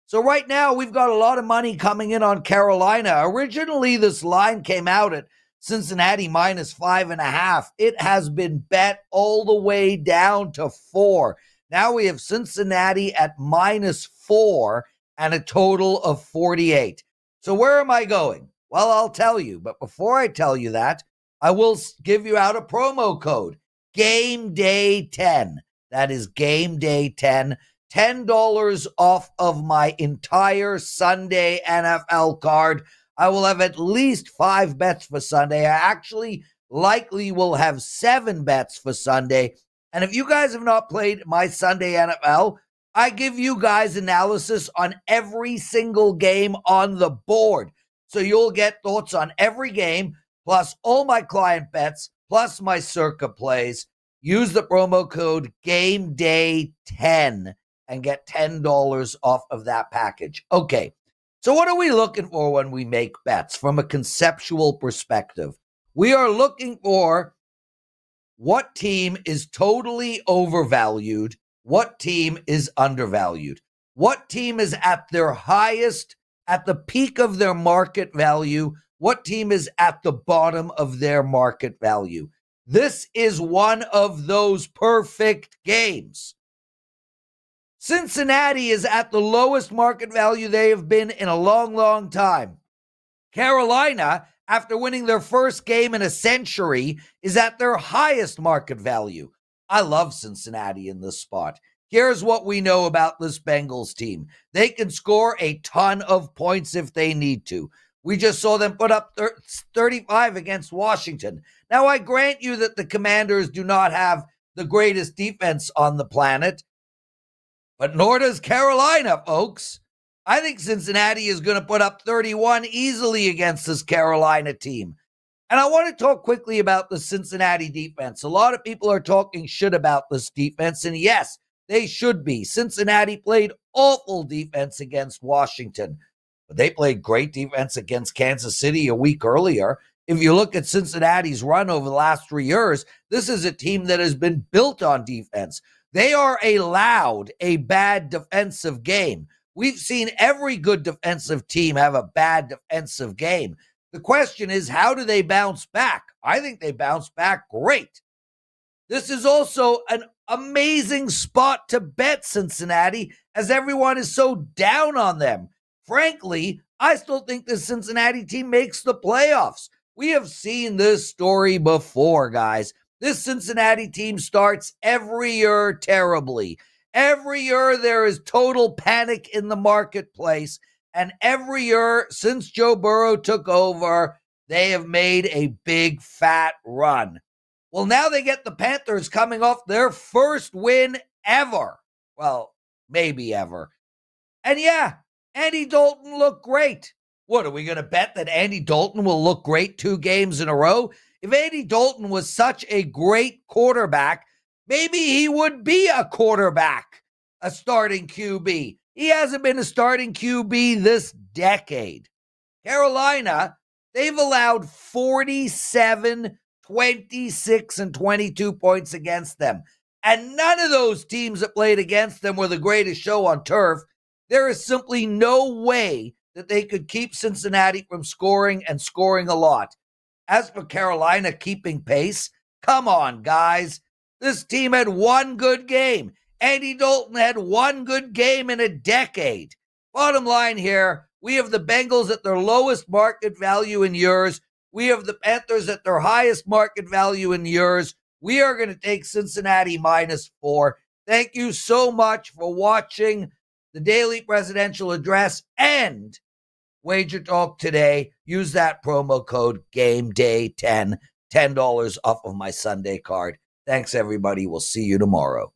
So right now, we've got a lot of money coming in on Carolina. Originally, this line came out at Cincinnati minus 5.5. It has been bet all the way down to 4. Now we have Cincinnati at minus 4 and a total of 48. So where am I going? Well, I'll tell you. But before I tell you that, I will give you out a promo code, Game Day 10. That is Game Day 10. $10 off of my entire Sunday NFL card. I will have at least 5 bets for Sunday. I actually likely will have 7 bets for Sunday. And if you guys have not played my Sunday NFL, I give you guys analysis on every single game on the board. So you'll get thoughts on every game, plus all my client bets, plus my circa plays. Use the promo code GameDay10 and get $10 off of that package. Okay, so what are we looking for when we make bets from a conceptual perspective? We are looking for what team is totally overvalued, what team is undervalued, what team is at their highest, at the peak of their market value, what team is at the bottom of their market value. This is one of those perfect games. Cincinnati is at the lowest market value they have been in a long, long time. Carolina, after winning their first game in a century, is at their highest market value. I love Cincinnati in this spot. Here's what we know about this Bengals team. They can score a ton of points if they need to. We just saw them put up 35 against Washington. Now, I grant you that the Commanders do not have the greatest defense on the planet, but nor does Carolina, folks. I think Cincinnati is going to put up 31 easily against this Carolina team. And I want to talk quickly about the Cincinnati defense. A lot of people are talking shit about this defense, and yes, they should be. Cincinnati played awful defense against Washington, but they played great defense against Kansas City a week earlier. If you look at Cincinnati's run over the last 3 years, this is a team that has been built on defense. They are allowed a bad defensive game. We've seen every good defensive team have a bad defensive game. The question is, how do they bounce back? I think they bounce back great. This is also an amazing spot to bet Cincinnati, as everyone is so down on them. Frankly, I still think the Cincinnati team makes the playoffs. We have seen this story before, guys. This Cincinnati team starts every year terribly. Every year there is total panic in the marketplace. And every year since Joe Burrow took over, they have made a big fat run. Well, now they get the Panthers coming off their first win ever. Well, maybe ever. And yeah, Andy Dalton looked great. What, are we going to bet that Andy Dalton will look great 2 games in a row? If Andy Dalton was such a great quarterback, maybe he would be a quarterback, a starting QB. He hasn't been a starting QB this decade. Carolina, they've allowed 47, 26, and 22 points against them. And none of those teams that played against them were the greatest show on turf. There is simply no way that they could keep Cincinnati from scoring and scoring a lot. As for Carolina keeping pace, come on, guys. This team had one good game. Andy Dalton had one good game in a decade. Bottom line here, we have the Bengals at their lowest market value in years. We have the Panthers at their highest market value in years. We are going to take Cincinnati -4. Thank you so much for watching the Daily Presidential Address and Wager Talk today. Use that promo code GameDay10, $10 off of my Sunday card. Thanks, everybody. We'll see you tomorrow.